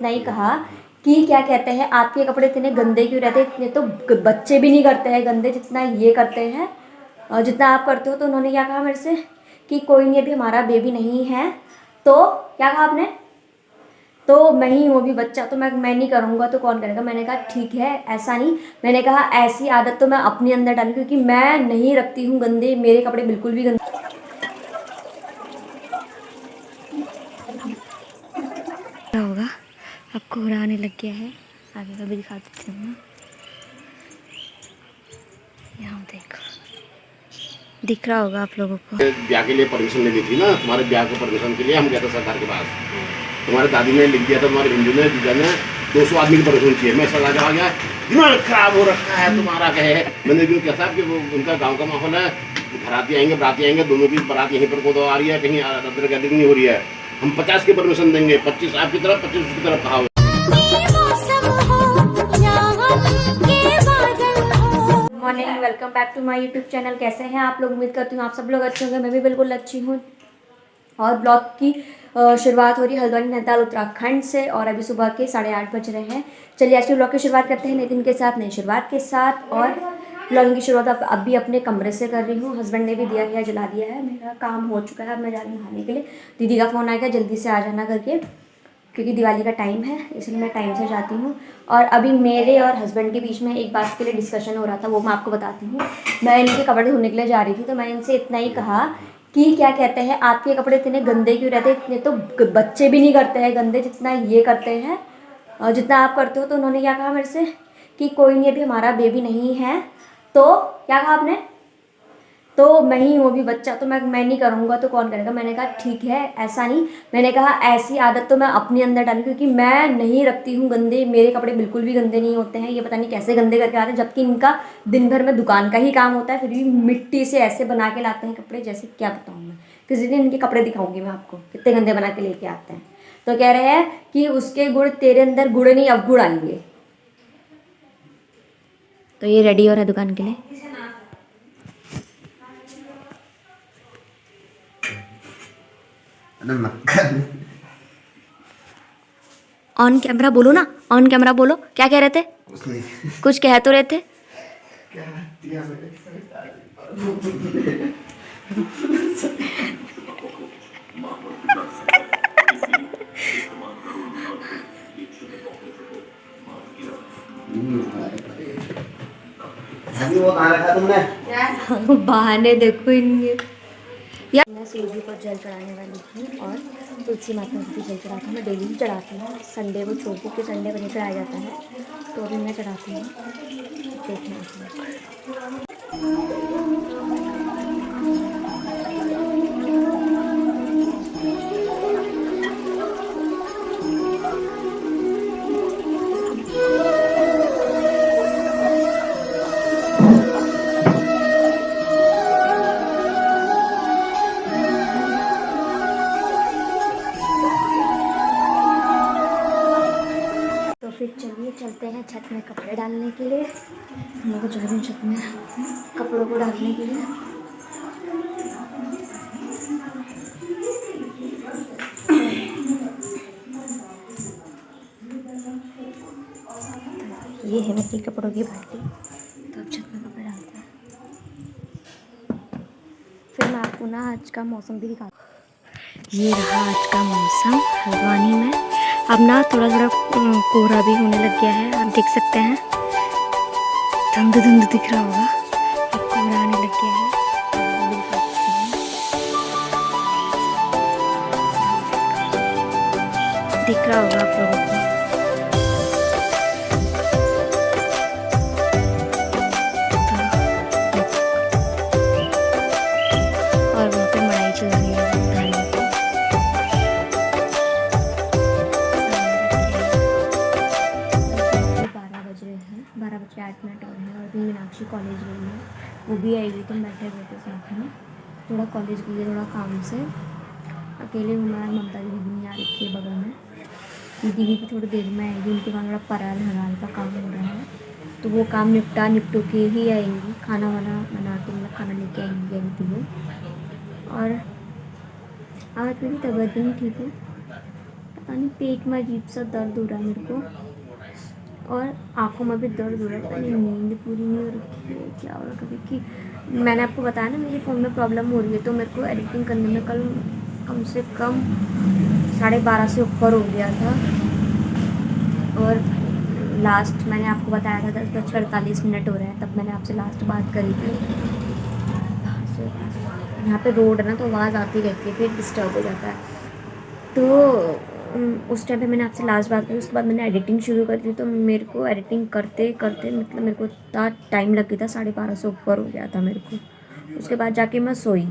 नहीं कहा कि क्या कहते हैं आपके कपड़े इतने गंदे क्यों रहते हैं, इतने तो बच्चे भी नहीं करते हैं गंदे जितना ये करते हैं और जितना आप करते हो। तो उन्होंने क्या कहा मेरे से कि कोई नहीं, अभी हमारा बेबी नहीं है। तो क्या कहा आपने, तो मैं ही हूँ अभी बच्चा, तो मैं नहीं करूँगा तो कौन करेगा। मैंने कहा ठीक है, ऐसा नहीं, मैंने कहा ऐसी आदत तो मैं अपने अंदर डालूँ क्योंकि मैं नहीं रखती हूँ गंदे, मेरे कपड़े बिल्कुल भी गंदे होगा। आपको उड़ाने लग गया है, आगे का भी दिखा देती हूँ। यहाँ देखो, दिख रहा होगा आप लोगों को। ब्याह के लिए परमिशन ले दी थी ना, तुम्हारे ब्याह के परमिशन के लिए हम गए थे सरकार के पास। तुम्हारे दादी ने लिख दिया था, तुम्हारे हिंदू ने जीजा ने 200 आदमी की परमिशन चाहिए। मैं सरकार आ गया, दिमाग खराब हो रखा है तुम्हारा, कहे मैंने क्यों क्या साहब कि वो उनका गाँव का माहौल है, घराती आएंगे बराती आएंगे, दोनों की बारात यहीं पर को आ रही है, कहीं अदर गैदरिंग नहीं हो रही है। हम 50 की परमिशन देंगे, 25 आपकी तरफ 25 उसकी तरफ कहा। Morning, welcome back to my YouTube channel. कैसे हैं आप लोग? उम्मीद करती हूँ आप सब लोग अच्छे होंगे। मैं भी बिल्कुल अच्छी हूँ। और ब्लॉग की शुरुआत हो रही है हल्द्वानी नैनीताल उत्तराखंड से और अभी सुबह के 8:30 बज रहे हैं। चलिए आज के ब्लॉग की शुरुआत करते हैं नए दिन के साथ, नई शुरुआत के साथ। और ब्लॉगिंग की शुरुआत अब भी अपने कमरे से कर रही हूँ। हस्बैंड ने भी दिया है, जला दिया है, मेरा काम हो चुका है। अब मैं जा रही हूँ नहाने के लिए। दीदी का फ़ोन आएगा जल्दी से आ जाना करके, क्योंकि दिवाली का टाइम है, इसलिए मैं टाइम से जाती हूँ। और अभी मेरे और हस्बैंड के बीच में एक बात के लिए डिस्कशन हो रहा था, वो मैं आपको बताती हूँ। मैं इनके कपड़े धोने के लिए जा रही थी, तो मैंने इनसे इतना ही कहा कि क्या कहते हैं आपके कपड़े इतने गंदे क्यों रहते हैं, इतने तो बच्चे भी नहीं करते हैं गंदे जितना ये करते हैं और जितना आप करते हो। तो उन्होंने क्या कहा मेरे से कि कोई नहीं, अभी हमारा बेबी नहीं है। तो क्या कहा आपने, तो मैं ही हूँ अभी बच्चा, तो मैं नहीं करूँगा तो कौन करेगा। मैंने कहा ठीक है, ऐसा नहीं, मैंने कहा ऐसी आदत तो मैं अपने अंदर डालूँ क्योंकि मैं नहीं रखती हूँ गंदे, मेरे कपड़े बिल्कुल भी गंदे नहीं होते हैं। ये पता नहीं कैसे गंदे करके आते हैं, जबकि इनका दिन भर में दुकान का ही काम होता है, फिर भी मिट्टी से ऐसे बना के लाते हैं कपड़े, जैसे क्या बताऊँ मैं। किसी दिन इनके कपड़े दिखाऊंगी मैं आपको, कितने गंदे बना के लेके आते हैं। तो कह रहे हैं कि उसके गुड़ तेरे अंदर गुड़ नहीं अवगुड़ आएंगे। तो ये रेडी हो रहा है दुकान के लिए। ऑन कैमरा बोलो ना, ऑन कैमरा बोलो। क्या कह रहे थे? कुछ कह तो रहे थे। वो कहाँ रखा तुमने? बहाने देखो इनके। या मैं सूजी पर जल चढ़ाने वाली थी और तुलसी माता को भी जल चढ़ाती। मैं डेली ही चढ़ाती हूँ, संडे को छोड़ के संडे को नहीं चढ़ाया जाता है, तो भी मैं चढ़ाती हूँ। देखना तो फिर चलिए चलते हैं छत में कपड़े डालने के लिए। हम लोग जा रहे हैं छत में कपड़ों को डालने के लिए। ये है मेरी कपड़ों की बाल्टी। तो अब छत में कपड़े डालते हैं। फिर मैं आपको ना आज का मौसम भी दिखा। ये रहा आज का मौसम हल्द्वानी में। अब ना थोड़ा थोड़ा कोहरा भी होने लग गया है, आप देख सकते हैं। धुंध धुंध दिख रहा होगा, अब कोहरा आने लग गया है। दिख रहा होगा आप लोगों को। और वहाँ पे मड़ाई चल रही है धान की। 12 बज रहे हैं, 12:08 और हैं। और भी मीनाक्षी कॉलेज गई है, वो भी आएगी। तो बैठे बैठे साथ में थोड़ा कॉलेज गई है, थोड़ा काम से। अकेले हूँ मैं, ममता दीदी भी नहीं आ रही है बगल में। दीदी भी थोड़ी देर में आएगी, उनके वहाँ थोड़ा पराल हराल का काम हो रहा है, तो वो काम निपटू के ही आएंगी। खाना वाना बना के, मतलब खाना लेके आएंगी वो। और आज मेरी तबीयत भी नहीं ठीक है, पता नहीं पेट में अजीब सा दर्द हो रहा है मेरे को, और आंखों में भी दर्द हो रहा है। पता नहीं नींद पूरी नहीं हो रखी है, क्या हो रखा है, क्योंकि मैंने आपको बताया ना मेरे फ़ोन में प्रॉब्लम हो रही है, तो मेरे को एडिटिंग करने में कल कम से कम 12:30 से ऊपर हो गया था। और लास्ट मैंने आपको बताया था 10:48 हो रहे हैं, तब मैंने आपसे लास्ट बात करी थी। यहाँ पे रोड है ना, तो आवाज़ आती रहती है, फिर डिस्टर्ब हो जाता है। तो उस टाइम पे मैंने आपसे लास्ट बात करी, उसके बाद मैंने एडिटिंग शुरू कर दी। तो मेरे को एडिटिंग करते करते मतलब मेरे को इतना टाइम लग गया था, 12:30 से ऊपर हो गया था मेरे को। उसके बाद जाके मैं सोई।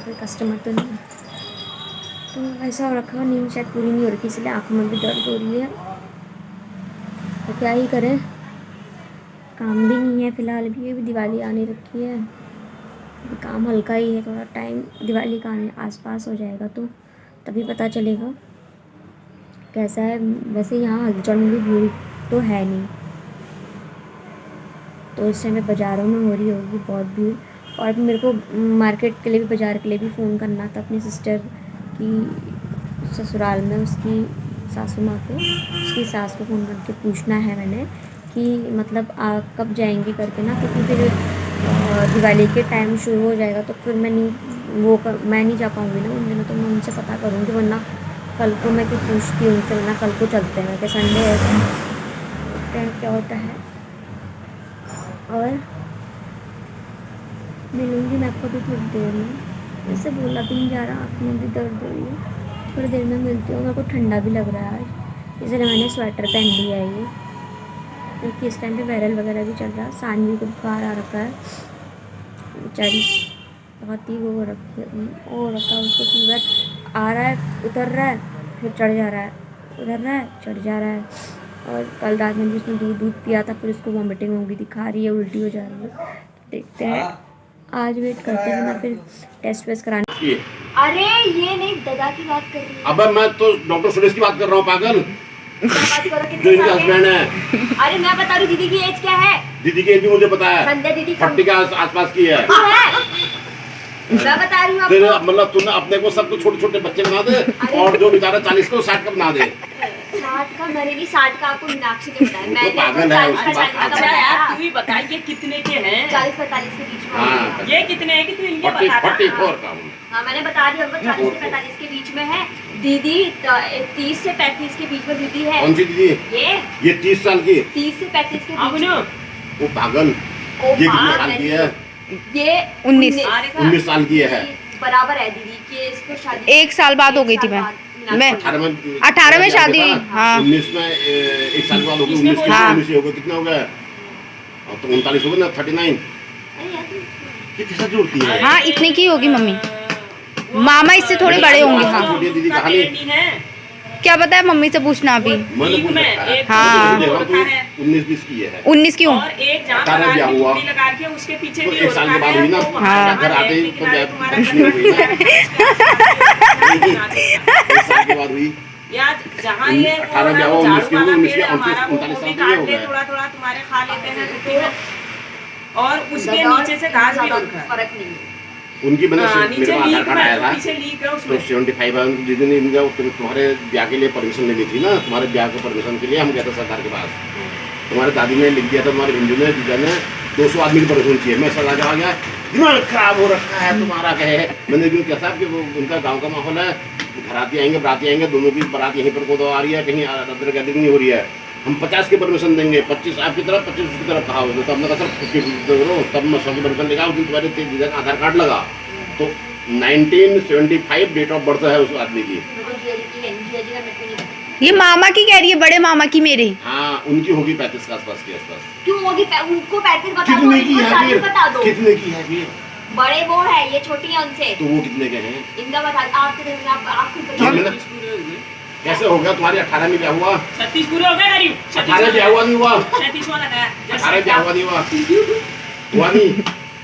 कोई कस्टमर तो नहीं, तो ऐसा हो रखा, नींद शायद पूरी नहीं हो रही, इसलिए आँखों में भी दर्द हो रही है। तो क्या ही करें, काम भी नहीं है फ़िलहाल, भी दिवाली आने रखी है, काम हल्का ही है, थोड़ा टाइम दिवाली का आने आसपास हो जाएगा तो तभी पता चलेगा कैसा है। वैसे यहाँ हलचल में भी भीड़ तो है नहीं, तो इस टाइम बाज़ारों में हो रही होगी बहुत भीड़। और मेरे को मार्केट के लिए भी, बाज़ार के लिए भी फ़ोन करना था अपनी सिस्टर की ससुराल में, उसकी सासू माँ को, उसकी सास को फ़ोन करके पूछना है मैंने कि मतलब कब जाएंगे करके ना, क्योंकि फिर दिवाली के टाइम शुरू हो जाएगा, तो फिर मैं नहीं जा पाऊँगी ना उन दिनों, तो मैं उनसे पता करूँगी, वरना कल को मैं कुछ पूछती हूँ उनसे, वरना कल को चलते हैं कि संडे है, देखते हैं क्या होता है। और मिलूँगी मैं आपको भी थोड़ी देर में, जैसे बोला भी नहीं जा रहा, आँख में भी दर्द हो रही है, थोड़ी देर में मिलती हूँ। मेरे को ठंडा भी लग रहा है आज, इसलिए मैंने स्वेटर पहन लिया है ये, क्योंकि इस टाइम पे वायरल वगैरह भी चल रहा है। सानवी को बुखार आ रखा है, बेचारी बहुत ही वो हो रखा है, उसको फीवर आ रहा है, उतर रहा है, फिर चढ़ जा रहा है, उतर रहा है, चढ़ जा रहा है। और कल रात में भी उसने दूध पिया था, फिर उसको वॉमिटिंग हो गई, दिखा रही है, उल्टी हो जा रही है। देखते हैं, आज वेट करते हैं ना, फिर टेस्ट वेस्ट कराने। अरे ये नहीं, दादा की बात कर रही हूँ। अब मैं तो डॉक्टर सुरेश की बात कर रहा हूँ, पागल बात करो, जो इनके हस्बैंड है। अरे मैं बता रही हूँ दीदी की एज क्या है। दीदी की एज भी मुझे पता है, संध्या दीदी 40 के आसपास की है। मैं बता रही हूँ फिर आपको, मतलब तूने अपने को सब कुछ छोटे छोटे बच्चे बना दे, और जो बेचारा 40 को 60 का बना दे। 60 का, मैंने भी 60 का आपको मीनाक्षी ने बताया, मैंने तो पागल है, 40 का उसकी बात 40 का अच्छा यार, बताया। तू ही बता ये कितने के हैं? 40-45 के बीच में हाँ। होगी। ये कितने हैं कि तू इनके 40 बता रहा? 44 का हूँ। हाँ मैंने बता दिया उनको, 40 से 45 के बीच में है दीदी, 30 से 35 के बीच में दीदी है। कौन सी दीदी? ये 30 साल की। 30 से 35 के अब बीच नो, में। वो पागल, ये कितने साल की है? ये 19 साल की है। बराबर है दीदी की, इसको शादी 1 साल बाद हो गई थी मैं 18 में शादी हुई, हाँ 19 में 1 साल के बाद हो गई, इसने 19 बोला। 19 हो गए, कितना हो गया? अब तो 39 हो गए ना, 39। ये कैसा जोड़ती है? हाँ इतने की होगी मम्मी, मामा इससे थोड़े बड़े होंगे। हाँ छोटी दीदी उसका कहानी। टेढ़ी है। क्या पता है, मम्मी से पूछना अभी। मैंने एक पूछ में, रखा है। एक हाँ। तो रखा है। 19-20 की है। 19 की हूँ। और एक जहाँ 18 पर ब्याह आदमी हुआ। चुन्नी लगा के उसके पीछे तो भी 1 साल के रखा बाद है, हुई ना, वो वहाँ हाँ। घर आते ही लेकिन तो आज ब्याह तुम्हारा कुछ नहीं हुई ना। घर 1 साल के बाद हुई। यार जहाँ ये 18 ब्याह हुआ, 19 की होगी, 19 के 39 साल की हो गया। थोड़ा थोड़ा तुम्हारे खा लेते हैं मिट्टी में, और उसके नीचे से घास भी उग रहा है। फर्क नहीं है। उनकी मैंने हाँ, मेरे नीचे को आधार लीक कार्ड में, आया जो था, पीछे लीक है तो उसमें। 75 जिस दिन इनका तुम्हारे ब्याह के लिए परमिशन लेनी थी ना, तुम्हारे ब्याह के परमिशन के लिए हम गए थे सरकार के पास। तुम्हारे दादी ने लिख दिया था, तुम्हारे हिंदू ने, जीजा ने 200 आदमी की परमिशन चाहिए। मैं सर आ गया, दिमाग खराब हो रखा है तुम्हारा, कहे मैंने क्यों क्या साहब कि वो उनका गाँव का माहौल है, घराती आएंगे बराती आएंगे, दोनों की बारात यहीं पर को आ रही है, कहीं अदर गैदरिंग नहीं हो रही है, हम 50 की परमिशन देंगे, 25 आपकी तरफ 25 उसकी तरफ कहा होगा। तो हमने कहा सर 50 करो, तब मैं 100 की परमिशन लेगा। उस दिन तुम्हारे जीजा का आधार कार्ड लगा, तो 1975 डेट ऑफ बर्थ है उस आदमी की। मेरे को जीजा जी की है, जीजा जी का मेरे को नहीं पता। ये मामा की कह रही है, बड़े मामा की मेरे। हाँ उनकी होगी 35 के आसपास की आसपास। क्यों होगी? उनको 35 बता दो, कितने की इनको है 40 फिर? बता दो। कितने की है फिर? बड़े वो है, ये छोटी है उनसे। तो वो कितने के हैं? इनका बता, आपके घर में आप खुद हाँ, बताओ। कैसे हो गया? तुम्हारी 18 में ब्याह हुआ, 36 पूरे हो गए करीब। 18 ब्याह हुआ नहीं हुआ, 37 वाला गया। 18 ब्याह हुआ नहीं हुआ नहीं।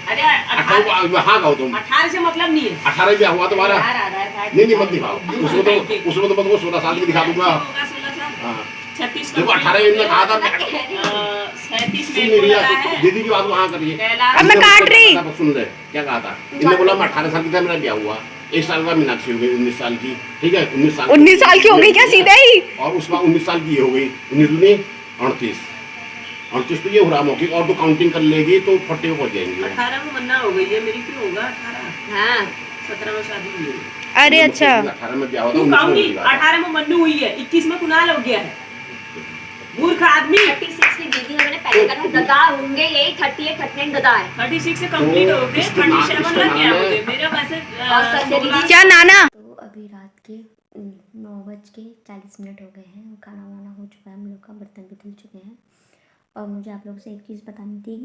अरे 18 हाँ कहो तुम, 18 से मतलब नहीं है। 18 ब्याह हुआ तुम्हारा? यार आधार कार्ड नहीं मत दिखाओ, उसमें तो मतलब 16 साल की दिखा दूंगा। होगा 16 साल। हाँ 36 देखो 18 में इन्होंने कहा था 37 सुन में मेरी बोला है दीदी की बात वहाँ करिए। कैलाश अब मैं काट रही। सुन ले क्या कहा था इन्होंने बोला मैं 18 साल की था मेरा ब्याह हुआ, 1 साल का मीनाक्षी हो गई 19 साल की, ठीक है 19 साल की हो गई क्या सीधे ही? और उसके बाद 19 साल की ये हो गई 38 तो ये हो रहा मौखिक, और तो काउंटिंग कर लेगी तो 40 में पहुंच जाएंगी। 18 में मन्ना हो गई है मेरी, क्यों होगा 18? हाँ 17 में शादी हुई है। अरे अच्छा 18 में ब्याह हुआ था, तू 19 में कहूंगी होगी बात। 18 में मन्नू हुई है, 21 में कुणाल हो गया है। मूर्ख आदमी। 36 की दीदी मैंने पहले कहा था ददा होंगे, यही 38 39 ददा है। 36 से कंप्लीट हो गए, 37 लग गया मुझे मेरे वैसे और संजय दीदी क्या नाना? तो अभी रात के 9:40 हो गए हैं, खाना वाना हो चुका है हम लोग का, बर्तन भी धुल चुके हैं। और मुझे आप लोगों से एक चीज़ बतानी थी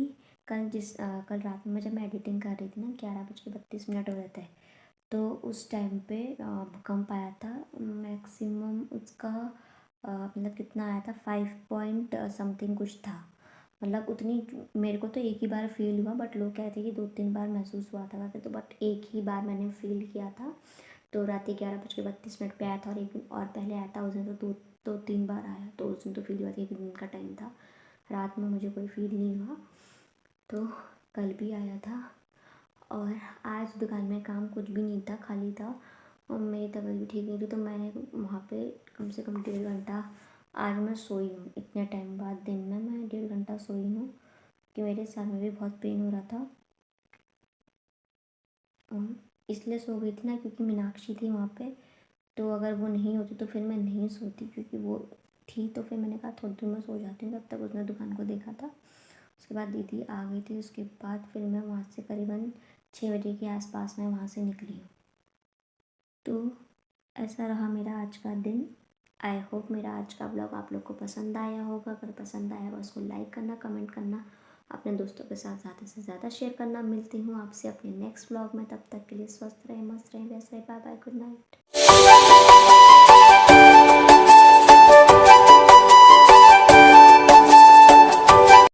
कि कल रात में जब मैं एडिटिंग कर रही थी ना 11:32 हो रहे थे, तो उस टाइम पे भूकंप आया था। मैक्सिमम उसका मतलब कितना आया था 5 पॉइंट समथिंग कुछ था, मतलब उतनी मेरे को तो एक ही बार फील हुआ, बट लोग कहते हैं कि 2-3 बार महसूस हुआ था वैसे तो, बट एक ही बार मैंने फील किया था। तो रात 11:32 पे आया था, और एक दिन और पहले आया था, उस दिन तो 2-3 बार आया, तो उस दिन तो फील हुआ था, एक दिन का टाइम था। रात में मुझे कोई फील नहीं हुआ, तो कल भी आया था। और आज दुकान में काम कुछ भी नहीं था, खाली था, और मेरी तबीयत भी ठीक नहीं थी, तो मैंने वहाँ पे कम से कम 1.5 घंटा आज मैं सोई हूँ। इतने टाइम बाद दिन में मैं 1.5 घंटा सोई हूँ कि मेरे सर में भी बहुत पेन हो रहा था। और इसलिए सो गई थी ना क्योंकि मीनाक्षी थी वहाँ पे, तो अगर वो नहीं होती तो फिर मैं नहीं सोती, क्योंकि वो थी तो फिर मैंने कहा थोड़ी देर में सो जाती हूँ, तब तक उसने दुकान को देखा था। उसके बाद दीदी आ गई थी, उसके बाद फिर मैं वहाँ से करीबन 6 बजे के आसपास मैं वहाँ से निकली हूँ। तो ऐसा रहा मेरा आज का दिन। आई होप मेरा आज का ब्लॉग आप लोग को पसंद आया होगा। अगर पसंद आया तो उसको लाइक करना, कमेंट करना, अपने दोस्तों के साथ ज़्यादा से ज़्यादा शेयर करना। मिलती हूँ आपसे अपने नेक्स्ट ब्लॉग में, तब तक के लिए स्वस्थ रहे, मस्त रहे, व्यस्त रहे। Bye bye, good night.